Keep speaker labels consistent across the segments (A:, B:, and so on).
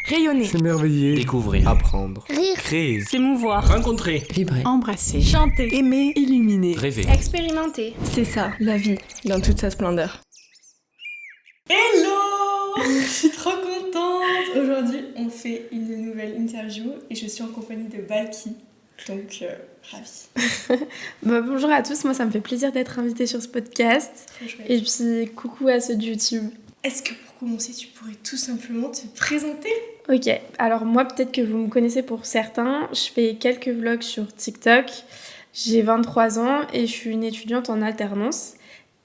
A: Rayonner,
B: S'émerveiller,
C: Découvrir,
B: apprendre,
D: Rire,
C: créer,
A: s'émouvoir,
C: rencontrer,
E: Vibrer.
A: embrasser, chanter, aimer, illuminer.
C: rêver.
D: expérimenter.
A: C'est ça, la vie, dans toute sa splendeur.
F: Hello. Je suis trop contente. Aujourd'hui, on fait une nouvelle interview et je suis en compagnie de Balki. Donc, ravie.
G: Bonjour à tous, moi ça me fait plaisir d'être invitée sur ce podcast.
F: Trop chouette.
G: Et puis coucou à ceux de YouTube.
F: Est-ce que pour commencer, tu pourrais tout simplement te présenter?
G: Ok, alors moi peut-être que vous me connaissez pour certains, je fais quelques vlogs sur TikTok, j'ai 23 ans et je suis une étudiante en alternance.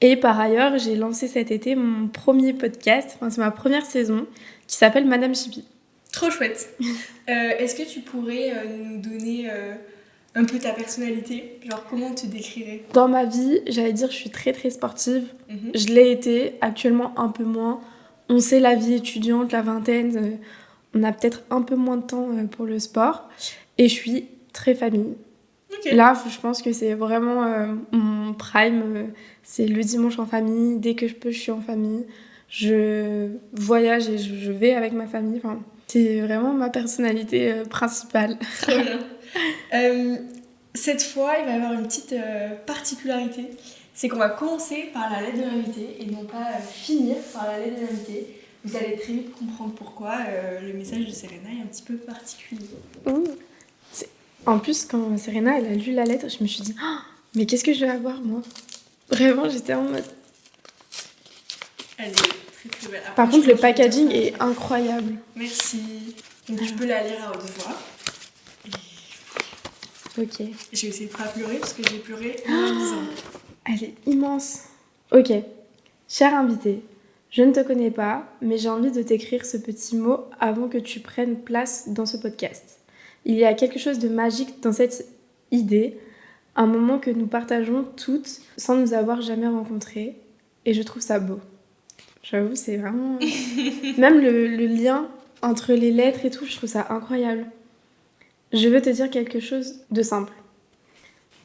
G: Et par ailleurs, j'ai lancé cet été mon premier podcast, c'est ma première saison, qui s'appelle Madame Chippy.
F: Trop chouette. Est-ce que tu pourrais nous donner un peu ta personnalité? Genre, comment te décrirais?
G: Dans ma vie, j'allais dire je suis très très sportive, je l'ai été, actuellement un peu moins. On sait la vie étudiante, la vingtaine, on a peut-être un peu moins de temps pour le sport. Et je suis très famille.
F: Ok.
G: Là, je pense que c'est vraiment mon prime. C'est le dimanche en famille. Dès que je peux, je suis en famille. Je voyage et je vais avec ma famille. Enfin, c'est vraiment ma personnalité principale.
F: Trop bien. Cette fois, il va y avoir une petite particularité. C'est qu'on va commencer par la lettre de l'invité et non pas finir par la lettre de l'invité. Vous allez très vite comprendre pourquoi le message de Serena est un petit peu particulier.
G: En plus, quand Serena elle a lu la lettre, je me suis dit oh, mais qu'est-ce que je vais avoir moi? Vraiment, j'étais en mode.
F: Elle est très très belle. Après,
G: Par contre,
F: je
G: le
F: pense que je vais
G: packaging
F: dire ça.
G: est incroyable.
F: Merci. Donc tu peux la lire à haute voix.
G: Ok.
F: Je vais essayer de pas pleurer parce que j'ai pleuré en lisant.
G: Elle est immense. Ok. Cher invité, je ne te connais pas, mais j'ai envie de t'écrire ce petit mot avant que tu prennes place dans ce podcast. Il y a quelque chose de magique dans cette idée, un moment que nous partageons toutes sans nous avoir jamais rencontrés, et je trouve ça beau. J'avoue, c'est vraiment... Même le lien entre les lettres et tout, je trouve ça incroyable. Je veux te dire quelque chose de simple.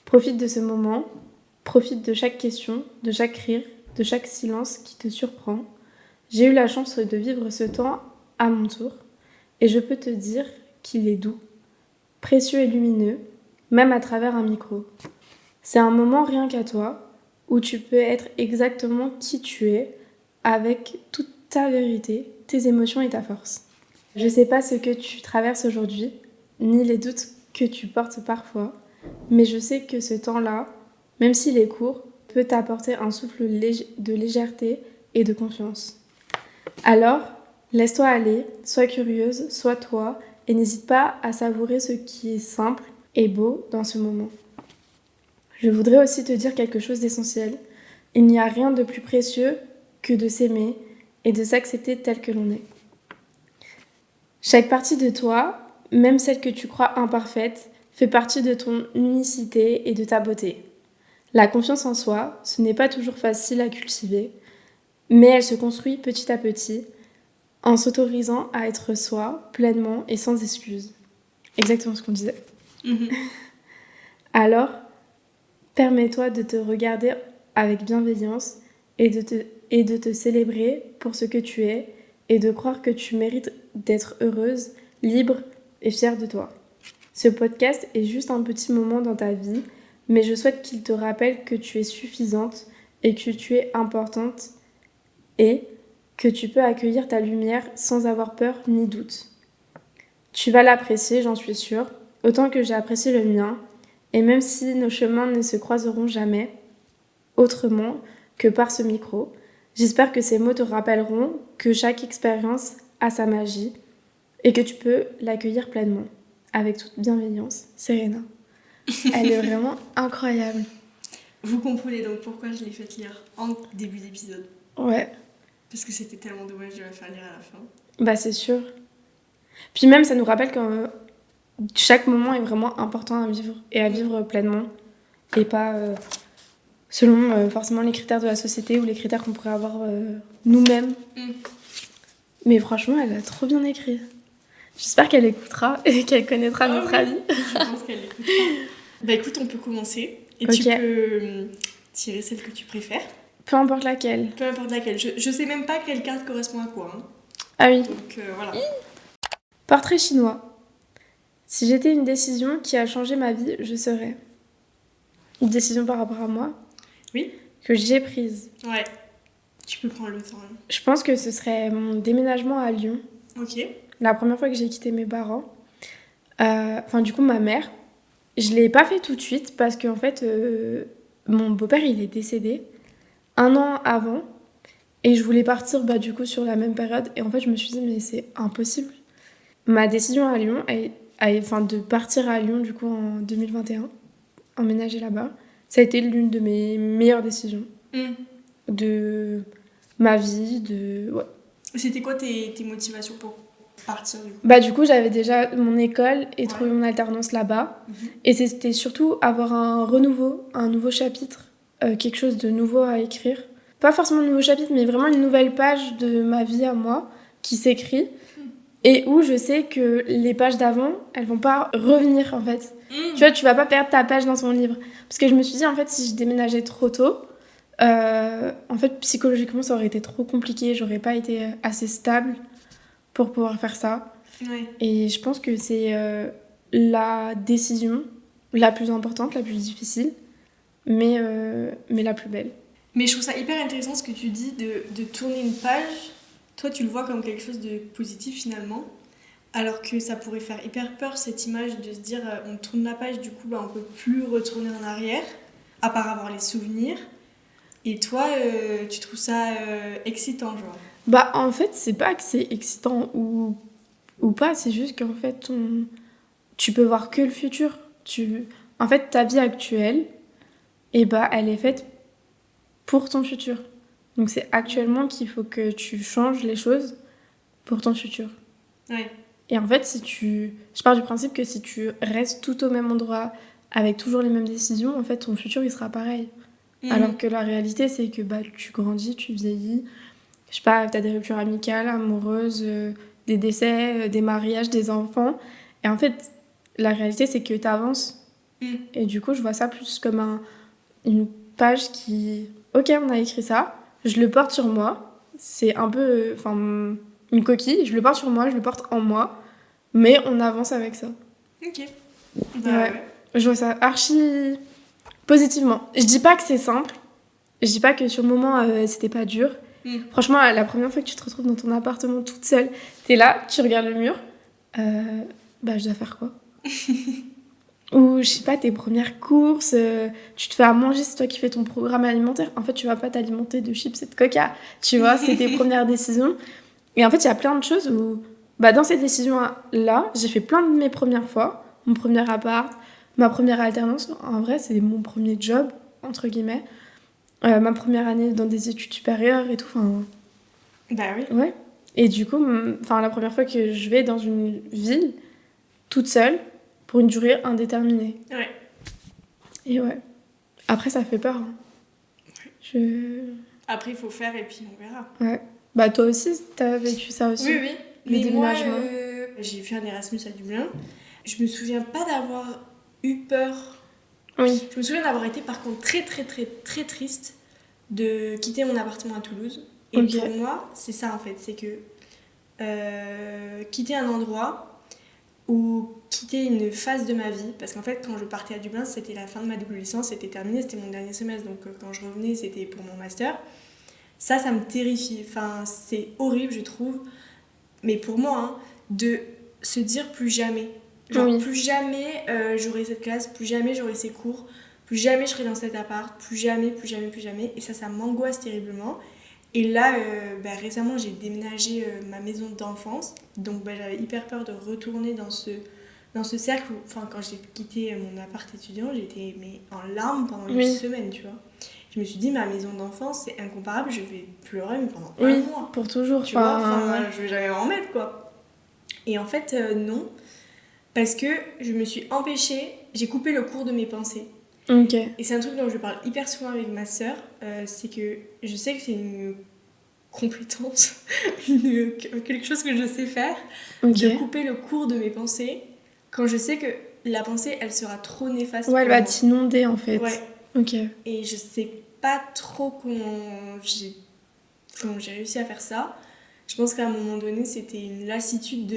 G: Profite de ce moment, profite de chaque question, de chaque rire, de chaque silence qui te surprend. J'ai eu la chance de vivre ce temps à mon tour, et je peux te dire qu'il est doux, précieux et lumineux, même à travers un micro. C'est un moment rien qu'à toi, où tu peux être exactement qui tu es, avec toute ta vérité, tes émotions et ta force. Je sais pas ce que tu traverses aujourd'hui, ni les doutes que tu portes parfois, mais je sais que ce temps-là, même s'il est court, peut t'apporter un souffle de légèreté et de confiance. Alors, laisse-toi aller, sois curieuse, sois toi, et n'hésite pas à savourer ce qui est simple et beau dans ce moment. Je voudrais aussi te dire quelque chose d'essentiel. Il n'y a rien de plus précieux que de s'aimer et de s'accepter tel que l'on est. Chaque partie de toi, même celle que tu crois imparfaite, fait partie de ton unicité et de ta beauté. La confiance en soi, ce n'est pas toujours facile à cultiver, mais elle se construit petit à petit, en s'autorisant à être soi, pleinement et sans excuse. Exactement ce qu'on disait. Alors, permets-toi de te regarder avec bienveillance et de te célébrer pour ce que tu es et de croire que tu mérites d'être heureuse, libre et fière de toi. Ce podcast est juste un petit moment dans ta vie, mais je souhaite qu'il te rappelle que tu es suffisante et que tu es importante et que tu peux accueillir ta lumière sans avoir peur ni doute. Tu vas l'apprécier, j'en suis sûre, autant que j'ai apprécié le mien, et même si nos chemins ne se croiseront jamais autrement que par ce micro, j'espère que ces mots te rappelleront que chaque expérience a sa magie et que tu peux l'accueillir pleinement. Avec toute bienveillance, Serena. Elle est vraiment incroyable.
F: Vous comprenez donc pourquoi je l'ai fait lire en début d'épisode.
G: Ouais,
F: Parce que c'était tellement dommage de la faire lire à la fin.
G: bah c'est sûr. Puis même, ça nous rappelle que chaque moment est vraiment important à vivre et à vivre pleinement. Et pas selon forcément les critères de la société ou les critères qu'on pourrait avoir nous-mêmes. Mais franchement, elle a trop bien écrit. J'espère qu'elle écoutera et qu'elle connaîtra notre avis.
F: Je pense qu'elle écoutera. Bah écoute, on peut commencer. Et
G: Ok.
F: tu peux tirer celle que tu préfères.
G: Peu importe laquelle.
F: Peu importe laquelle. Je sais même pas quelle carte correspond à quoi. Hein.
G: Ah oui.
F: Donc voilà.
G: Portrait chinois. Si j'étais une décision qui a changé ma vie, je serais. Une décision par rapport à moi.
F: Oui.
G: Que j'ai prise.
F: Ouais. Tu peux prendre le temps. Hein.
G: Je pense que ce serait mon déménagement à Lyon.
F: Ok.
G: La première fois que j'ai quitté mes parents. Du coup, ma mère. Je l'ai pas fait tout de suite parce qu'en fait, mon beau-père, il est décédé 1 an avant. Et je voulais partir du coup sur la même période. Et en fait, je me suis dit, mais c'est impossible. Ma décision à Lyon, de partir à Lyon du coup en 2021, emménager là-bas, ça a été l'une de mes meilleures décisions de ma vie. Ouais.
F: C'était quoi tes motivations pour partir du coup?
G: Du coup, j'avais déjà mon école et trouvé mon alternance là-bas. Et c'était surtout avoir un renouveau, un nouveau chapitre, quelque chose de nouveau à écrire. Pas forcément un nouveau chapitre, mais vraiment une nouvelle page de ma vie à moi qui s'écrit. Et où je sais que les pages d'avant, elles vont pas revenir en fait. Tu vois, tu vas pas perdre ta page dans ton livre. Parce que je me suis dit, en fait, si je déménageais trop tôt, en fait, psychologiquement, ça aurait été trop compliqué. J'aurais pas été assez stable pour pouvoir faire ça.
F: Ouais.
G: Et je pense que c'est la décision la plus importante, la plus difficile, mais la plus belle.
F: Mais je trouve ça hyper intéressant ce que tu dis de tourner une page. Toi, tu le vois comme quelque chose de positif finalement, alors que ça pourrait faire hyper peur cette image de se dire on tourne la page, du coup on peut plus retourner en arrière, à part avoir les souvenirs. Et toi, tu trouves ça excitant, genre?
G: En fait, c'est pas que c'est excitant ou pas, c'est juste qu'en fait, tu peux voir que le futur. En fait, ta vie actuelle, elle est faite pour ton futur. Donc c'est actuellement qu'il faut que tu changes les choses pour ton futur.
F: Ouais.
G: Et en fait, je pars du principe que si tu restes tout au même endroit, avec toujours les mêmes décisions, en fait, ton futur, il sera pareil. Alors que la réalité, c'est que tu grandis, tu vieillis. Je sais pas, t'as des ruptures amicales, amoureuses, des décès, des mariages, des enfants. Et en fait, la réalité, c'est que t'avances. Et du coup, je vois ça plus comme une page qui... Ok, on a écrit ça, je le porte sur moi. C'est un peu... une coquille, je le porte sur moi, je le porte en moi. Mais on avance avec ça.
F: Ok.
G: Ouais. Je vois ça archi positivement. Je dis pas que c'est simple. Je dis pas que sur le moment, c'était pas dur. Franchement, la première fois que tu te retrouves dans ton appartement toute seule, t'es là, tu regardes le mur. Je dois faire quoi? Ou, je sais pas, tes premières courses, tu te fais à manger, c'est toi qui fais ton programme alimentaire. En fait, tu vas pas t'alimenter de chips et de coca. Tu vois, c'est tes premières décisions. Et en fait, il y a plein de choses où, dans ces décisions-là, j'ai fait plein de mes premières fois. Mon premier appart, ma première alternance. En vrai, c'est mon premier job, entre guillemets. Ma première année dans des études supérieures et tout.
F: Bah oui.
G: Ouais. Et du coup, la première fois que je vais dans une ville, toute seule, pour une durée indéterminée.
F: Ouais.
G: Et ouais. Après, ça fait peur. Hein.
F: Après, il faut faire et puis on verra.
G: Ouais. Toi aussi, t'as vécu ça aussi?
F: Oui.
G: Les déménagements.
F: Moi, j'ai fait un Erasmus à Dublin. Je me souviens pas d'avoir eu peur.
G: Oui.
F: Je me souviens d'avoir été par contre très très très très triste de quitter mon appartement à Toulouse. Et pour moi, c'est ça en fait, c'est que quitter un endroit ou quitter une phase de ma vie, parce qu'en fait quand je partais à Dublin, c'était la fin de ma double licence, c'était terminé, c'était mon dernier semestre, donc quand je revenais c'était pour mon master. Ça me terrifie, c'est horrible je trouve, mais pour moi, de se dire plus jamais. Plus jamais j'aurai cette classe, plus jamais j'aurai ces cours, plus jamais je serai dans cet appart, plus jamais. Et ça m'angoisse terriblement. Et là, récemment, j'ai déménagé ma maison d'enfance. Donc j'avais hyper peur de retourner dans ce cercle. Quand j'ai quitté mon appart étudiant, j'étais en larmes pendant une semaine, tu vois. Je me suis dit, ma maison d'enfance, c'est incomparable, je vais pleurer pendant un mois.
G: Pour toujours.
F: Tu vois, je vais jamais m'en remettre, quoi. Et en fait, non. Parce que je me suis empêchée, j'ai coupé le cours de mes pensées. Et c'est un truc dont je parle hyper souvent avec ma sœur, c'est que je sais que c'est une compétence, quelque chose que je sais faire, de couper le cours de mes pensées quand je sais que la pensée, elle sera trop néfaste.
G: Ouais, elle va t'inonder en fait.
F: Ouais. Et je sais pas trop comment j'ai réussi à faire ça. Je pense qu'à un moment donné, c'était une lassitude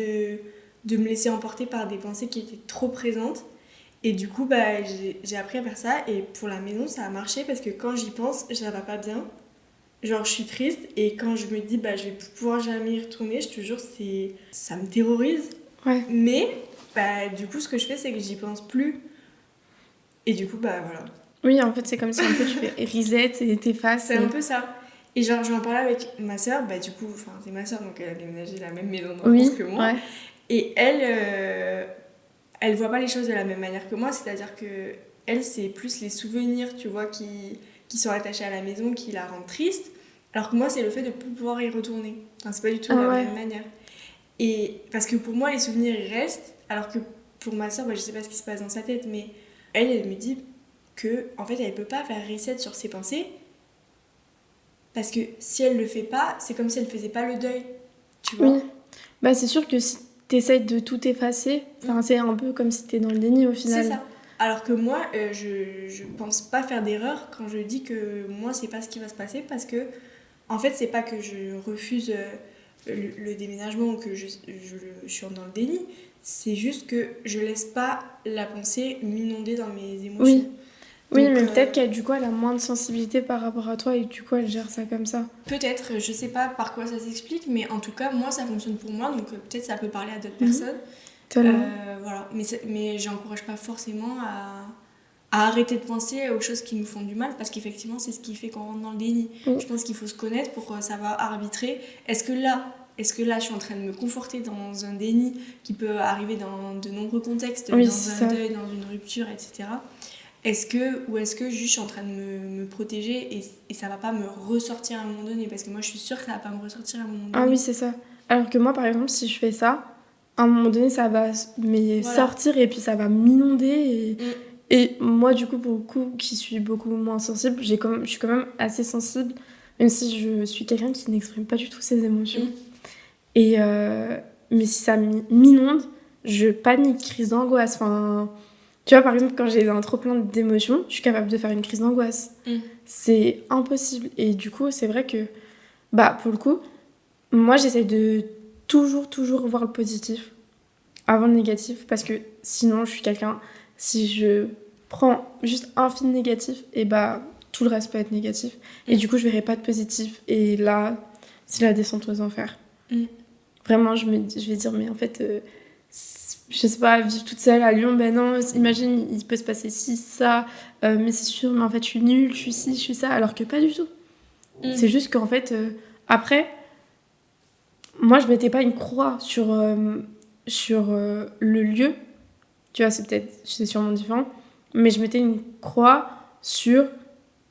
F: de me laisser emporter par des pensées qui étaient trop présentes. Et du coup, j'ai appris à faire ça. Et pour la maison, ça a marché parce que quand j'y pense, ça va pas bien. Genre, je suis triste. Et quand je me dis, je vais pouvoir jamais y retourner, je te jure, ça me terrorise.
G: Ouais.
F: Mais, du coup, ce que je fais, c'est que j'y pense plus. Et du coup, voilà.
G: Oui, en fait, c'est comme si un peu tu fais reset et t'effaces.
F: C'est un peu ça. Et genre, je m'en parlais avec ma soeur. Du coup, c'est ma soeur, donc elle a déménagé la même maison d'enfance que moi.
G: Ouais.
F: Et elle voit pas les choses de la même manière que moi. C'est-à-dire que elle, c'est plus les souvenirs, tu vois, qui sont attachés à la maison, qui la rendent triste. Alors que moi, c'est le fait de ne plus pouvoir y retourner. Enfin, c'est pas du tout la même manière. Et parce que pour moi, les souvenirs, ils restent. Alors que pour ma soeur, je sais pas ce qui se passe dans sa tête, mais elle me dit que en fait, elle peut pas faire reset sur ses pensées. Parce que si elle le fait pas, c'est comme si elle faisait pas le deuil. Tu vois ?
G: Oui. C'est sûr que si t'essayes de tout effacer, c'est un peu comme si t'es dans le déni au final.
F: C'est ça. Alors que moi, je pense pas faire d'erreur quand je dis que moi, c'est pas ce qui va se passer parce que, en fait, c'est pas que je refuse le déménagement ou que je suis dans le déni, c'est juste que je laisse pas la pensée m'inonder dans mes émotions.
G: Oui, mais peut-être qu'elle, du coup, elle a moins de sensibilité par rapport à toi et du coup, elle gère ça comme ça.
F: Peut-être, je sais pas par quoi ça s'explique, mais en tout cas, moi, ça fonctionne pour moi, donc peut-être ça peut parler à d'autres personnes. Voilà. Mais j'encourage pas forcément à arrêter de penser aux choses qui nous font du mal, parce qu'effectivement, c'est ce qui fait qu'on rentre dans le déni. Je pense qu'il faut se connaître pour savoir arbitrer. Est-ce que là, je suis en train de me conforter dans un déni qui peut arriver dans de nombreux contextes, dans un deuil, dans une rupture, etc. Est-ce que juste je suis en train de me protéger et ça va pas me ressortir à un moment donné? Parce que moi, je suis sûre que ça va pas me ressortir à un moment donné.
G: Ah oui, c'est ça. Alors que moi, par exemple, si je fais ça, à un moment donné, ça va sortir et puis ça va m'inonder. Et moi, du coup, pour le coup, qui suis beaucoup moins sensible, je suis quand même assez sensible, même si je suis quelqu'un qui n'exprime pas du tout ses émotions. Et mais si ça m'inonde, je panique, crise d'angoisse. Enfin, tu vois, par exemple, quand j'ai un trop plein d'émotions, je suis capable de faire une crise d'angoisse. C'est impossible. Et du coup, c'est vrai que, pour le coup, moi, j'essaie de toujours voir le positif avant le négatif, parce que sinon, je suis quelqu'un, si je prends juste un film négatif, et tout le reste peut être négatif. Et du coup, je verrai pas de positif. Et là, c'est la descente aux enfers. Vraiment, je vais dire, mais en fait, je sais pas, vivre toute seule à Lyon, non, imagine, il peut se passer ci, ça, mais c'est sûr, mais en fait, je suis nulle, je suis ci, je suis ça, alors que pas du tout. C'est juste qu'en fait, après, moi, je mettais pas une croix sur le lieu, tu vois, c'est sûrement différent, mais je mettais une croix sur,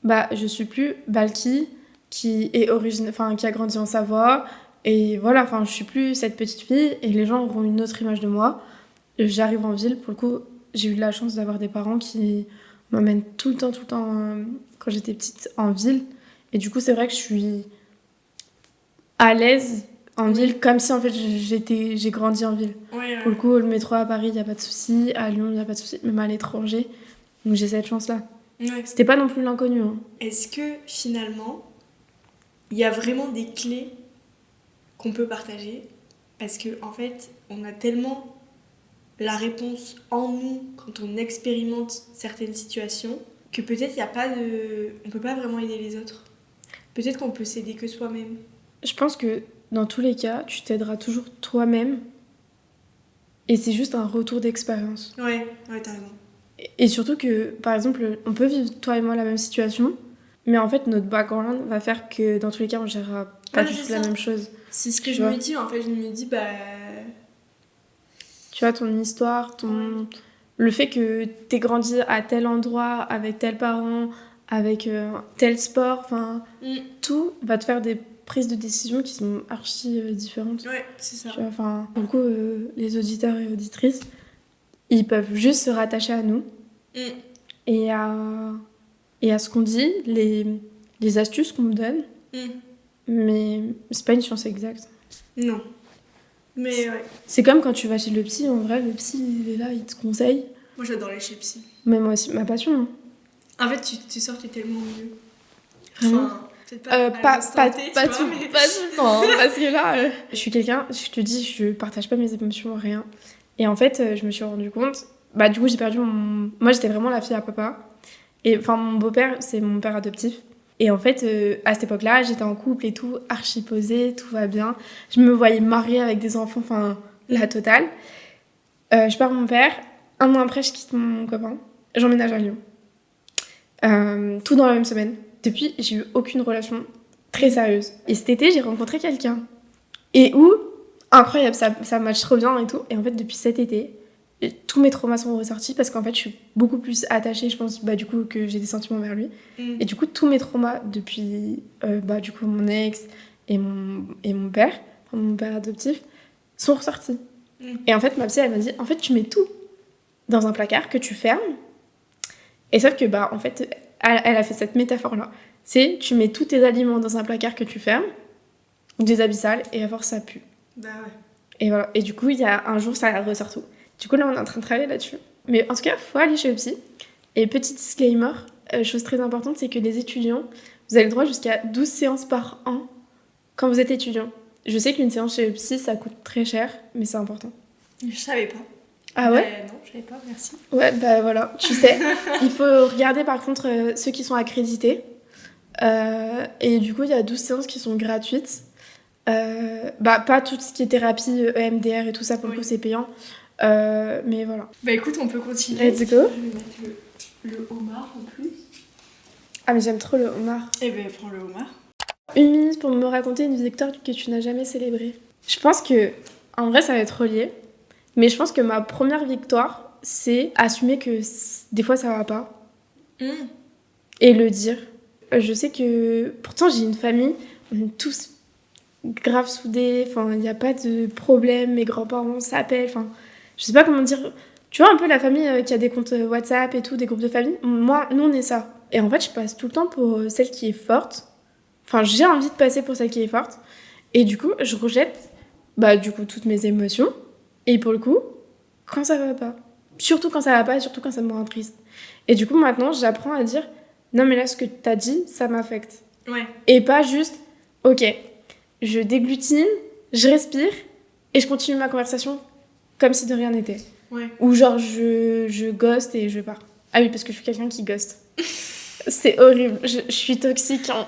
G: je suis plus Balki, qui a grandi en Savoie, et voilà, je suis plus cette petite fille, et les gens auront une autre image de moi. J'arrive en ville, pour le coup, j'ai eu de la chance d'avoir des parents qui m'emmènent tout le temps, quand j'étais petite, en ville. Et du coup, c'est vrai que je suis à l'aise en ville, comme si en fait j'ai grandi en ville. Pour le coup, le métro à Paris, il n'y a pas de souci, à Lyon, il n'y a pas de souci, même à l'étranger. Donc j'ai cette chance-là. C'était pas non plus l'inconnu.
F: Est-ce que finalement, il y a vraiment des clés qu'on peut partager? Parce que en fait, on a tellement la réponse en nous quand on expérimente certaines situations que peut-être on peut pas vraiment aider les autres. Peut-être qu'on peut s'aider que soi-même.
G: Je pense que dans tous les cas, tu t'aideras toujours toi-même et c'est juste un retour d'expérience.
F: Ouais, t'as raison.
G: Et surtout que, par exemple, on peut vivre toi et moi la même situation, mais en fait notre background va faire que dans tous les cas on gérera pas du tout la même chose.
F: C'est ce que je me dis, en fait, je me dis
G: tu vois, ton histoire, le fait que t'aies grandi à tel endroit, avec tel parent, avec tel sport, tout va te faire des prises de décision qui sont archi différentes.
F: Ouais, c'est ça.
G: Tu vois, pour le coup, les auditeurs et auditrices, ils peuvent juste se rattacher à nous et à ce qu'on dit, les astuces qu'on me donne, mais c'est pas une science exacte.
F: Non. Mais
G: c'est comme quand tu vas chez le psy, en vrai, le psy, il est là, il te conseille.
F: Moi, j'adore aller chez le psy.
G: Mais moi aussi, ma passion.
F: En fait, tu sors, t'es tellement mieux.
G: Vraiment.
F: Peut-être
G: Pas
F: à l'instant T, tu vois, mais-
G: pas tout le temps, hein, parce que là, je suis quelqu'un, je te dis, je partage pas mes émotions, rien. Et en fait, je me suis rendu compte, bah du coup, j'ai perdu mon... Moi, j'étais vraiment la fille à papa. Et enfin, mon beau-père, c'est mon père adoptif. Et en fait, à cette époque-là, j'étais en couple et tout, archi posée, tout va bien. Je me voyais mariée avec des enfants, enfin, la totale. Je perds mon père. 1 an après, je quitte mon copain. J'emménage à Lyon. Tout dans la même semaine. Depuis, j'ai eu aucune relation très sérieuse. Et cet été, j'ai rencontré quelqu'un. Et où, incroyable, ça match trop bien et tout. Et en fait, depuis cet été, tous mes traumas sont ressortis parce qu'en fait, je suis beaucoup plus attachée, je pense, bah, du coup, que j'ai des sentiments vers lui. Et du coup, tous mes traumas depuis, bah, du coup, mon ex et mon père, enfin, mon père adoptif, sont ressortis. Et en fait, ma psy, elle m'a dit, en fait, tu mets tout dans un placard que tu fermes. Et sauf que, bah, en fait, elle a fait cette métaphore-là. C'est, tu mets tous tes aliments dans un placard que tu fermes, ou des habits sales, et à force, ça pue.
F: Bah ouais.
G: Et voilà. Et du coup, il y a un jour, ça ressort tout. Du coup, là, on est en train de travailler là-dessus. Mais en tout cas, faut aller chez le psy. Et petit disclaimer, chose très importante, c'est que les étudiants, vous avez le droit jusqu'à 12 séances par an quand vous êtes étudiant. Je sais qu'une séance chez le psy, ça coûte très cher, mais c'est important.
F: Je savais pas.
G: Ah ouais?
F: Non, je savais pas, merci.
G: Ouais, bah voilà, tu sais. Il faut regarder par contre ceux qui sont accrédités. Et du coup, il y a 12 séances qui sont gratuites. Bah, pas tout ce qui est thérapie, EMDR et tout ça, pour le coup, c'est payant. Mais voilà.
F: Bah écoute, on peut continuer.
G: Let's go.
F: Je vais mettre le homard en plus.
G: Ah, mais j'aime trop le homard.
F: Eh ben, prends le homard.
G: 1 minute pour me raconter une victoire que tu n'as jamais célébrée. Je pense que, en vrai, ça va être relié. Mais je pense que ma première victoire, c'est assumer que des fois, ça va pas. Et le dire. Je sais que, pourtant, j'ai une famille, on est tous grave soudés, enfin, il n'y a pas de problème, mes grands-parents s'appellent, enfin, je sais pas comment dire. Tu vois, un peu la famille qui a des comptes WhatsApp et tout, des groupes de famille. Moi, nous, on est ça. Et en fait, je passe tout le temps pour celle qui est forte. Enfin, j'ai envie de passer pour celle qui est forte. Et du coup, je rejette, bah, du coup, toutes mes émotions. Et pour le coup, quand ça va pas. Surtout quand ça va pas et surtout quand ça me rend triste. Et du coup, maintenant, j'apprends à dire, non, mais là, ce que t'as dit, ça m'affecte.
F: Ouais.
G: Et pas juste, ok, je déglutine, je respire et je continue ma conversation comme si de rien n'était.
F: Ouais.
G: Ou genre, je ghost et je pars. Ah oui, parce que je suis quelqu'un qui ghost. C'est horrible. Je suis toxique. Hein.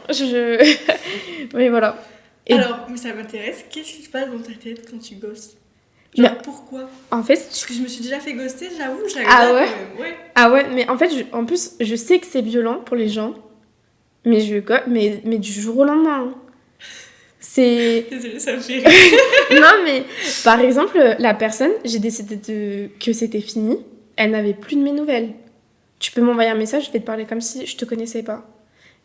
G: Mais voilà. Et
F: alors, mais ça m'intéresse. Qu'est-ce qui se passe dans ta tête quand tu ghostes? Genre,
G: mais
F: pourquoi?
G: en fait,
F: Parce que je me suis déjà fait ghoster, j'avoue. J'avais
G: Ah
F: pas
G: ouais
F: de- Ouais.
G: ah ouais, mais en fait, en plus, je sais que c'est violent pour les gens, mais mais du jour au lendemain. Hein. C'est
F: Désolée, ça me fait rire.
G: non, mais par exemple, la personne, j'ai décidé que c'était fini. Elle n'avait plus de mes nouvelles. Tu peux m'envoyer un message, je vais te parler comme si je te connaissais pas.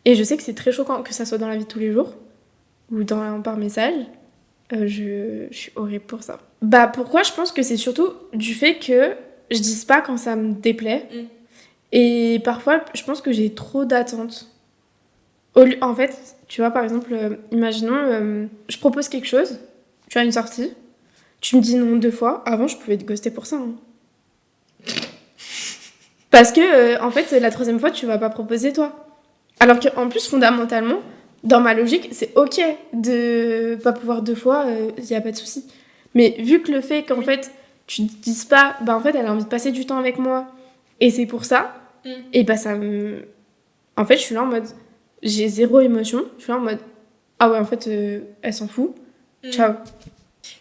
G: Et je sais que c'est très choquant que ça soit dans la vie de tous les jours ou par message. Je suis horrible pour ça. Bah pourquoi? Je pense que c'est surtout du fait que je dise pas quand ça me déplaît. Et parfois, je pense que j'ai trop d'attentes. En fait, tu vois, par exemple, imaginons, je propose quelque chose, tu as une sortie, tu me dis non 2 fois, avant je pouvais te ghoster pour ça. Hein. Parce que, en fait, la 3e fois, tu vas pas proposer toi. Alors qu'en plus, fondamentalement, dans ma logique, c'est ok de pas pouvoir 2 fois, y a pas de souci. Mais vu que le fait qu'en fait, tu te dises pas, bah en fait, elle a envie de passer du temps avec moi, et c'est pour ça, et bah ça me... En fait, je suis là en mode... J'ai 0 émotion. Je suis là en mode... Ah ouais, en fait, elle s'en fout. Ciao.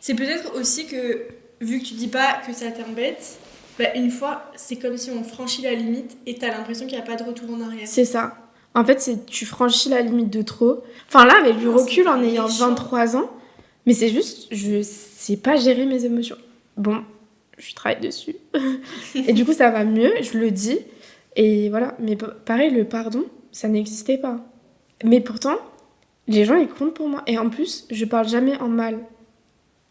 F: C'est peut-être aussi que, vu que tu dis pas que ça t'embête, bah une fois, c'est comme si on franchit la limite et t'as l'impression qu'il n'y a pas de retour en arrière.
G: C'est ça. En fait, tu franchis la limite de trop. Enfin là, avec du recul, en ayant 23 ans, mais c'est juste, je sais pas gérer mes émotions. Bon, je travaille dessus. Et du coup, ça va mieux, je le dis. Et voilà. Mais pareil, le pardon, ça n'existait pas. Mais pourtant, les gens, ils comptent pour moi. Et en plus, je parle jamais en mal.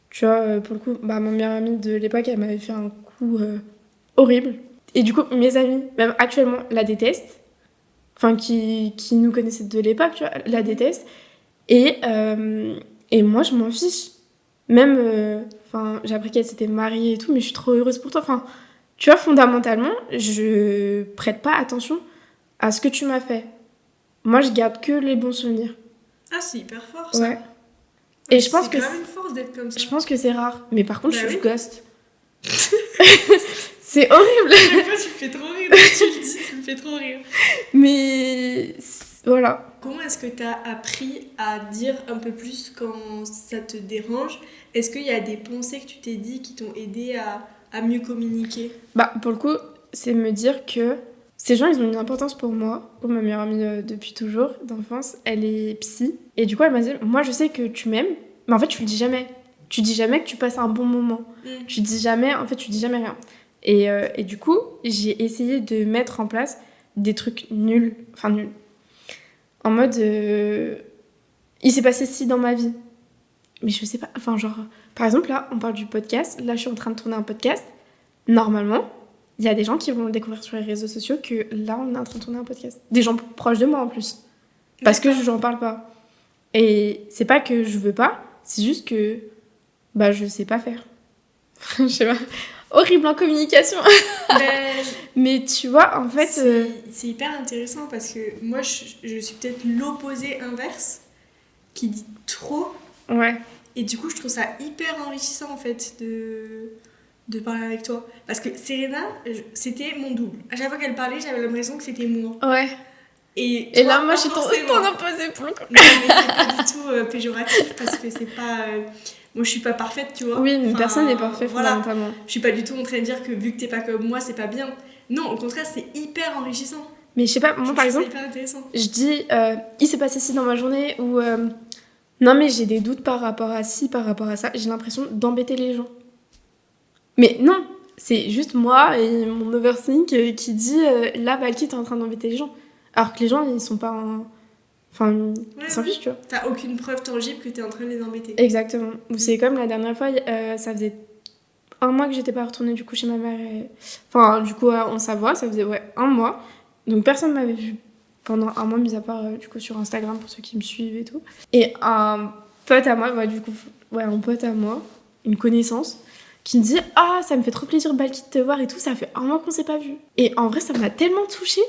G: Tu vois, pour le coup, bah, ma meilleure amie de l'époque, elle m'avait fait un coup horrible. Et du coup, mes amis, même actuellement, la détestent. Enfin, qui nous connaissaient de l'époque, tu vois, la détestent. Et moi, je m'en fiche. Même, j'ai appris qu'elle s'était mariée et tout, mais je suis trop heureuse pour toi. Enfin, tu vois, fondamentalement, je prête pas attention à ce que tu m'as fait. Moi, je garde que les bons souvenirs.
F: Ah, c'est hyper fort ça.
G: Ouais. Et je pense
F: c'est
G: que
F: quand même une force d'être comme ça.
G: je pense que c'est rare. Mais par contre,
F: Bah
G: je suis
F: oui.
G: ghost. C'est horrible.
F: À chaque fois, tu me fais trop rire. Dès que tu le dis, tu me fais trop rire.
G: Mais voilà.
F: Comment est-ce que tu as appris à dire un peu plus quand ça te dérange? Est-ce qu'il y a des pensées que tu t'es dit qui t'ont aidé à mieux communiquer?
G: Bah, pour le coup, c'est me dire que ces gens, ils ont une importance pour moi, pour ma meilleure amie depuis toujours, d'enfance. Elle est psy. Et du coup, elle m'a dit, moi, je sais que tu m'aimes, mais en fait, tu le dis jamais. Tu dis jamais que tu passes un bon moment. Tu dis jamais, en fait, tu dis jamais rien. Et du coup, j'ai essayé de mettre en place des trucs nuls. Enfin, nuls. En mode, il s'est passé ci dans ma vie. Mais je sais pas, enfin, genre, par exemple, là, on parle du podcast. Là, je suis en train de tourner un podcast. Normalement, il y a des gens qui vont le découvrir sur les réseaux sociaux que là, on est en train de tourner un podcast. Des gens proches de moi en plus. Parce que j'en parle pas. Et c'est pas que je veux pas, c'est juste que bah je sais pas faire. Je sais pas. Horrible en communication.
F: Ben,
G: Mais tu vois, en fait.
F: c'est hyper intéressant parce que moi, je suis peut-être l'opposé inverse qui dit trop.
G: Ouais.
F: Et du coup, je trouve ça hyper enrichissant en fait de parler avec toi. Parce que Serena, c'était mon double. À chaque fois qu'elle parlait, j'avais l'impression que c'était moi.
G: Ouais.
F: Et
G: Et
F: toi,
G: là, moi,
F: pas
G: je suis ton
F: forcément.
G: opposé pour le coup.
F: Non, mais c'est pas du tout péjoratif parce que c'est pas. Moi, je suis pas parfaite, tu vois.
G: Oui, mais
F: Enfin,
G: personne n'est parfait,
F: voilà.
G: fondamentalement.
F: Je suis pas du tout en train de dire que vu que t'es pas comme moi, c'est pas bien. Non, au contraire, c'est hyper enrichissant.
G: Mais je sais pas, moi, par exemple,
F: C'est hyper intéressant.
G: je dis, il s'est passé ci dans ma journée, ou non, mais j'ai des doutes par rapport à ci, par rapport à ça. J'ai l'impression d'embêter les gens. Mais non, c'est juste moi et mon overthink qui dit, là, Balki, t'es en train d'embêter les gens. Alors que les gens, ils sont pas Enfin, ils s'en fichent, tu vois.
F: T'as aucune preuve tangible que t'es en train de les embêter.
G: Exactement. Ou c'est comme la dernière fois, ça faisait 1 mois que j'étais pas retournée du coup chez ma mère. Enfin, du coup, en Savoie, ça faisait 1 mois. Donc personne m'avait vue pendant 1 mois, mis à part du coup sur Instagram pour ceux qui me suivent et tout. Et un pote à moi, un pote à moi, une connaissance, qui me dit ah, ça me fait trop plaisir, Balki, de te voir et tout, ça fait 1 mois qu'on s'est pas vu. Et en vrai, ça m'a tellement touchée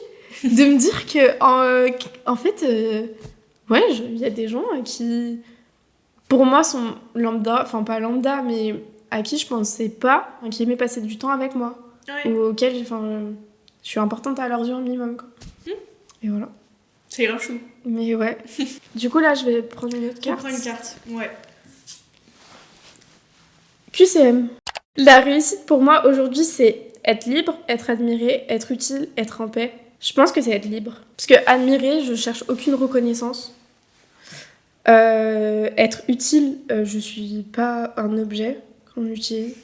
G: de me dire que en fait, il y a des gens qui, pour moi, sont lambda, enfin pas lambda, mais à qui je pensais pas, qui aimaient passer du temps avec moi,
F: Ouais.
G: ou auxquels je suis importante à leurs yeux un minimum, quoi. Et voilà.
F: C'est grave chou.
G: Mais ouais. Du coup, là, je vais prendre une autre
F: On
G: carte.
F: prend une carte, ouais.
G: QCM. La réussite pour moi aujourd'hui, c'est être libre, être admiré, être utile, être en paix. Je pense que c'est être libre. Parce que admirer, je cherche aucune reconnaissance. Être utile, je suis pas un objet qu'on utilise.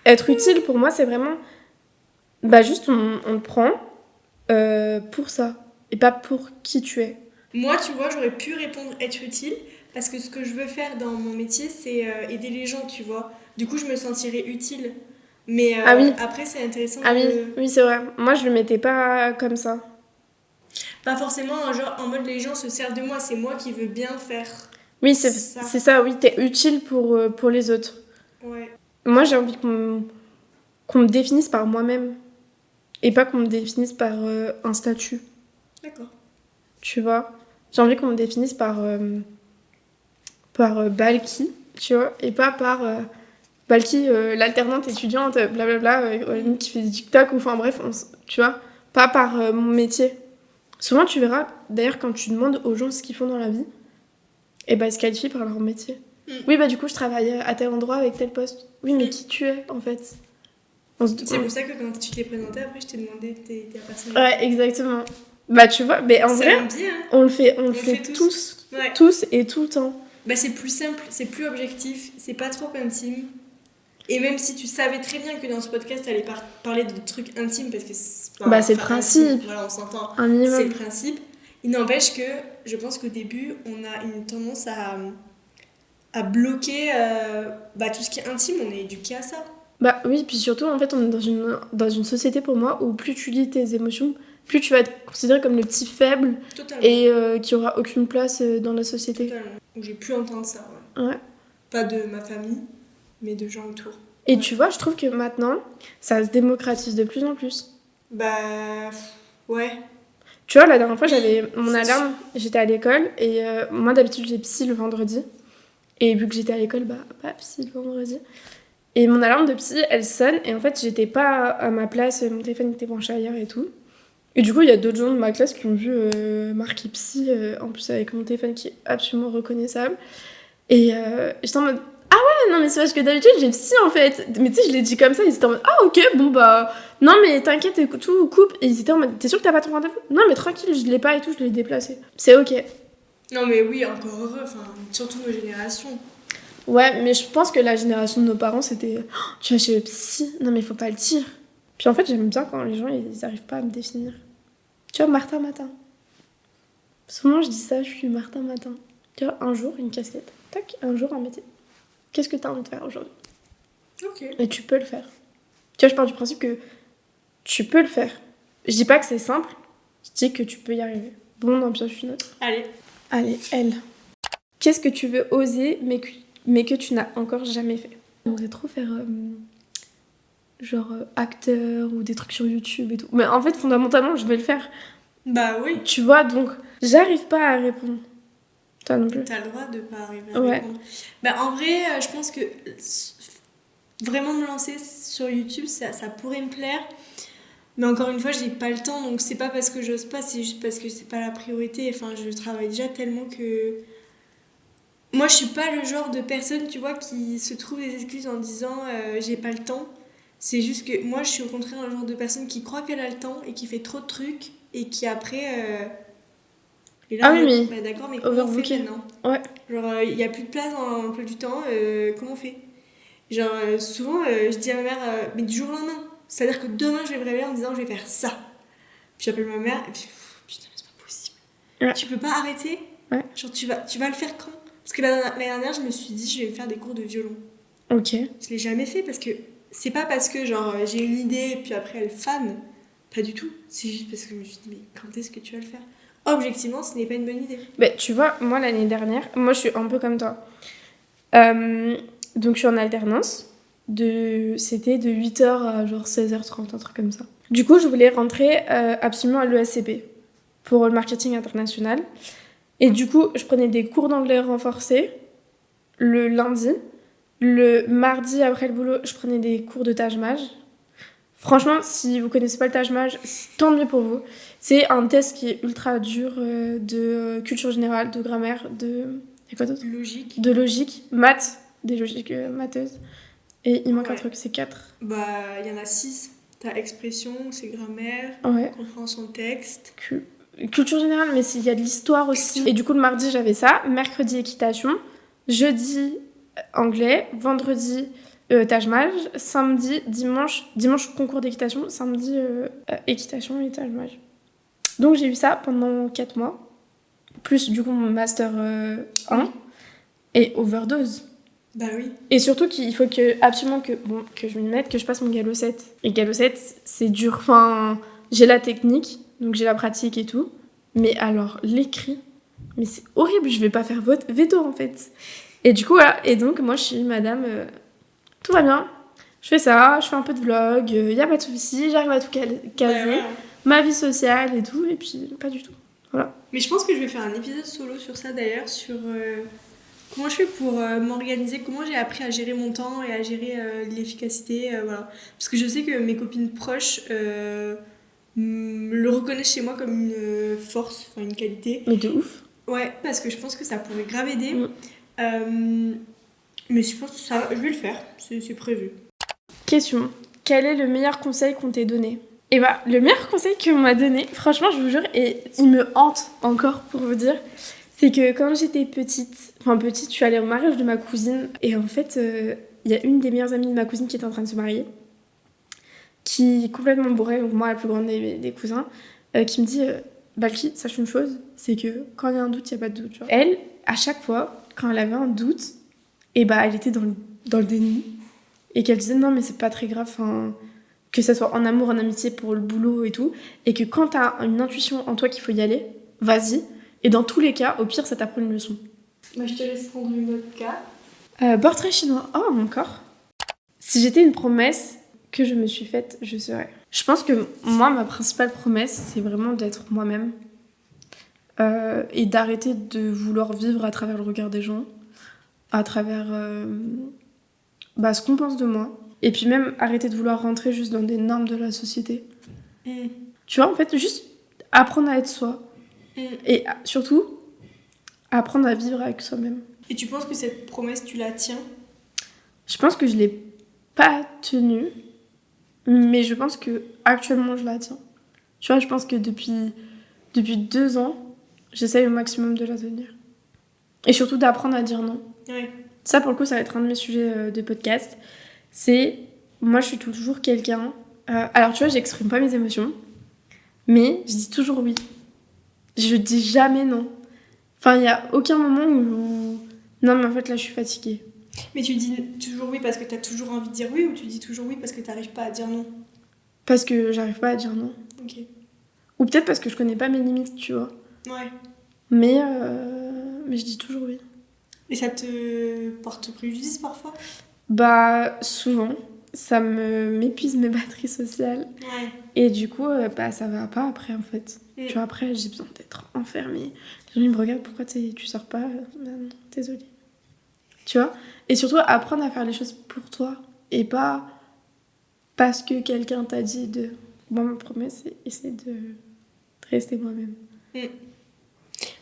G: Être utile, pour moi, c'est vraiment... juste on te prend pour ça. Et pas pour qui tu es.
F: Moi, tu vois, j'aurais pu répondre être utile parce que ce que je veux faire dans mon métier, c'est aider les gens, tu vois. Du coup, je me sentirais utile. Mais
G: Ah oui.
F: après, c'est intéressant
G: Ah
F: de...
G: oui, c'est vrai. Moi, je le mettais pas comme ça.
F: Pas forcément genre en mode les gens se servent de moi, c'est moi qui veux bien faire.
G: Oui,
F: C'est
G: c'est ça, oui, t'es utile pour les autres.
F: Ouais.
G: Moi, j'ai envie qu'on me définisse par moi-même. Et pas qu'on me définisse par un statut.
F: D'accord.
G: Tu vois, j'ai envie qu'on me définisse par Balki, tu vois, et pas par Balki, l'alternante étudiante, blablabla, qui fait du TikTok, ou enfin bref, tu vois, pas par mon métier. Souvent, tu verras, d'ailleurs, quand tu demandes aux gens ce qu'ils font dans la vie, et ils se qualifient par leur métier. Oui, du coup, je travaille à tel endroit avec tel poste. Oui, mais qui tu es, en fait?
F: C'est pour ça que quand tu t'es présentée, après, je t'ai demandé ta personnalité.
G: Ouais, exactement. Tu vois, mais en vrai,
F: bien, hein.
G: on le fait tous.
F: Ouais.
G: Tous et tout le temps.
F: C'est plus simple, c'est plus objectif, c'est pas trop intime. Et même si tu savais très bien que dans ce podcast, t'allais parler de trucs intimes, parce que
G: c'est le principe.
F: Intime, voilà, on s'entend.
G: Un minimum.
F: C'est le principe. Il n'empêche que je pense qu'au début, on a une tendance à bloquer tout ce qui est intime, on est éduqué à ça.
G: Oui, puis surtout, en fait, on est dans une société, pour moi, où plus tu lis tes émotions, plus tu vas être considéré comme le petit faible.
F: Totalement.
G: Et qui aura aucune place dans la société.
F: Totalement. Où j'ai pu entendre ça,
G: ouais.
F: Pas de ma famille, mais de gens autour.
G: Et tu vois, je trouve que maintenant, ça se démocratise de plus en plus.
F: Ouais.
G: Tu vois, la dernière fois, j'avais mon alarme, j'étais à l'école et moi d'habitude j'ai psy le vendredi. Et vu que j'étais à l'école, pas psy le vendredi. Et mon alarme de psy, elle sonne et en fait, j'étais pas à ma place, mon téléphone était branché ailleurs et tout. Et du coup, il y a d'autres gens de ma classe qui ont vu marquer psy, en plus avec mon téléphone qui est absolument reconnaissable. Et j'étais en mode ah ouais, non mais c'est parce que d'habitude j'ai psy en fait. Mais tu sais, je l'ai dit comme ça, ils étaient en mode ah ok, bon bah non mais t'inquiète, tout coupe. Et ils étaient en mode t'es sûr que t'as pas ton rendez-vous? Non mais tranquille, je l'ai pas et tout, je l'ai déplacé. C'est ok.
F: Non mais oui, encore heureux, enfin, surtout nos générations.
G: Ouais, mais je pense que la génération de nos parents c'était oh, tu vas chez le psy, non mais faut pas le dire. Puis en fait, j'aime bien quand les gens ils arrivent pas à me définir. Tu vois, Martin Matin. Souvent je dis ça, je suis Martin Matin. Tu vois, un jour une casquette, tac, un jour un métier. Qu'est-ce que t'as envie de faire aujourd'hui?
F: Ok.
G: Et tu peux le faire. Tu vois, je pars du principe que tu peux le faire. Je dis pas que c'est simple, je dis que tu peux y arriver. Bon, non, bien, je suis neutre. Allez, elle. Qu'est-ce que tu veux oser, mais que tu n'as encore jamais fait? J'aimerais trop faire acteur ou des trucs sur YouTube et tout. Mais en fait, fondamentalement, je vais le faire.
F: Bah oui.
G: Tu vois, donc, j'arrive pas à répondre. Toi non plus.
F: T'as le droit de pas arriver à répondre. Bah en vrai, je pense que vraiment me lancer sur YouTube, ça pourrait me plaire. Mais encore une fois, j'ai pas le temps, donc c'est pas parce que j'ose pas, c'est juste parce que c'est pas la priorité. Enfin, je travaille déjà tellement que... Moi, je suis pas le genre de personne, tu vois, qui se trouve des excuses en disant j'ai pas le temps. C'est juste que moi, je suis au contraire un genre de personne qui croit qu'elle a le temps et qui fait trop de trucs et qui après... Et là,
G: ah oui,
F: mais d'accord, mais comment on fait maintenant?
G: Ouais.
F: Genre, il y a plus de place dans l'emploi du temps, comment on fait? Genre, souvent, je dis à ma mère, mais du jour au lendemain. C'est-à-dire que demain, je vais me réveiller en me disant, je vais faire ça. Puis j'appelle ma mère, et puis, putain, c'est pas possible.
G: Ouais.
F: Tu peux pas arrêter?
G: Ouais.
F: Genre, tu vas le faire quand? Parce que l'année dernière, je me suis dit, je vais me faire des cours de violon.
G: Ok.
F: Je l'ai jamais fait parce que c'est pas parce que, genre, j'ai une idée, et puis après, elle fane. Pas du tout. C'est juste parce que je me suis dit, mais quand est-ce que tu vas le faire? Objectivement, ce n'est pas une bonne idée.
G: Mais tu vois, moi l'année dernière, moi je suis un peu comme toi. Donc je suis en alternance. C'était de 8h à genre 16h30, un truc comme ça. Du coup, je voulais rentrer absolument à l'ESCP pour le marketing international. Et du coup, je prenais des cours d'anglais renforcés le lundi. Le mardi, après le boulot, je prenais des cours de Taj Mahal. Franchement, si vous connaissez pas le Taj Mahal, tant mieux pour vous. C'est un test qui est ultra dur de culture générale, de grammaire, de... Et quoi d'autre?
F: Logique.
G: De logique, maths, des logiques matheuses. Et il manque un truc, c'est 4.
F: Bah, il y en a 6. T'as expression, c'est grammaire, compréhension de texte.
G: Culture générale, mais il y a de l'histoire aussi. Et du coup, le mardi, j'avais ça. Mercredi, équitation. Jeudi, anglais. Vendredi... Taj Mahal, samedi, dimanche concours d'équitation, samedi équitation et Taj Mahal. Donc j'ai eu ça pendant 4 mois, plus du coup mon master 1 et overdose.
F: Bah oui.
G: Et surtout qu'il faut absolument que je m'y mette, que je passe mon Gallo 7. Et Gallo 7, c'est dur, enfin j'ai la technique, donc j'ai la pratique et tout, mais alors l'écrit, mais c'est horrible, je vais pas faire veto en fait. Et du coup voilà, et donc moi je suis madame... tout va bien, je fais ça, je fais un peu de vlog, y a pas de soucis, j'arrive à tout caser, ma vie sociale et tout, et puis pas du tout. Voilà.
F: Mais je pense que je vais faire un épisode solo sur ça d'ailleurs, sur comment je fais pour m'organiser, comment j'ai appris à gérer mon temps et à gérer l'efficacité, voilà. Parce que je sais que mes copines proches le reconnaissent chez moi comme une force, enfin une qualité.
G: Mais de ouf.
F: Ouais, parce que je pense que ça pourrait grave aider. Mais je pense que ça, je vais le faire, c'est prévu.
G: Question. Quel est le meilleur conseil qu'on t'ait donné? Et bah, le meilleur conseil qu'on m'a donné, franchement, je vous jure, et il me hante encore pour vous dire, c'est que quand j'étais petite, je suis allée au mariage de ma cousine, et en fait, il y a une des meilleures amies de ma cousine qui était en train de se marier, qui est complètement bourrée, donc moi, la plus grande des cousins, qui me dit, Balki, sache une chose, c'est que quand il y a un doute, il n'y a pas de doute. Genre. Elle, à chaque fois, quand elle avait un doute, et bah elle était dans le déni et qu'elle disait non mais c'est pas très grave, que ça soit en amour, en amitié, pour le boulot et tout, et que quand t'as une intuition en toi qu'il faut y aller, vas-y, et dans tous les cas, au pire ça t'apprend une leçon.
F: Moi je te laisse prendre une autre carte.
G: Portrait chinois, oh encore. Si j'étais une promesse que je me suis faite, je serais Je pense que moi, ma principale promesse, c'est vraiment d'être moi-même et d'arrêter de vouloir vivre à travers le regard des gens, à travers ce qu'on pense de moi. Et puis même arrêter de vouloir rentrer juste dans des normes de la société. Tu vois, en fait, juste apprendre à être soi. Et surtout, apprendre à vivre avec soi-même.
F: Et tu penses que cette promesse, tu la tiens?
G: Je pense que je l'ai pas tenue, mais je pense que actuellement je la tiens. Tu vois, je pense que depuis 2 ans, j'essaye au maximum de la tenir. Et surtout d'apprendre à dire non.
F: Ouais.
G: Ça, pour le coup, ça va être un de mes sujets de podcast. C'est, moi, je suis toujours quelqu'un... alors, tu vois, j'exprime pas mes émotions, mais je dis toujours oui. Je dis jamais non. Enfin, il n'y a aucun moment où... Non, mais en fait, là, je suis fatiguée.
F: Mais tu dis toujours oui parce que t'as toujours envie de dire oui, ou tu dis toujours oui parce que t'arrives pas à dire non?
G: Parce que j'arrive pas à dire non.
F: Ok.
G: Ou peut-être parce que je connais pas mes limites, tu vois.
F: Ouais.
G: Mais je dis toujours oui.
F: Et ça te porte préjudice parfois?
G: Bah, souvent. Ça m'épuise mes batteries sociales.
F: Ouais.
G: Et du coup, ça va pas après, en fait. Tu vois, après, j'ai besoin d'être enfermée. Les gens, ils me regardent, pourquoi tu sors pas? Non, désolée. Tu vois? Et surtout, apprendre à faire les choses pour toi. Et pas parce que quelqu'un t'a dit de... Moi, ma promesse, c'est essayer de rester moi-même.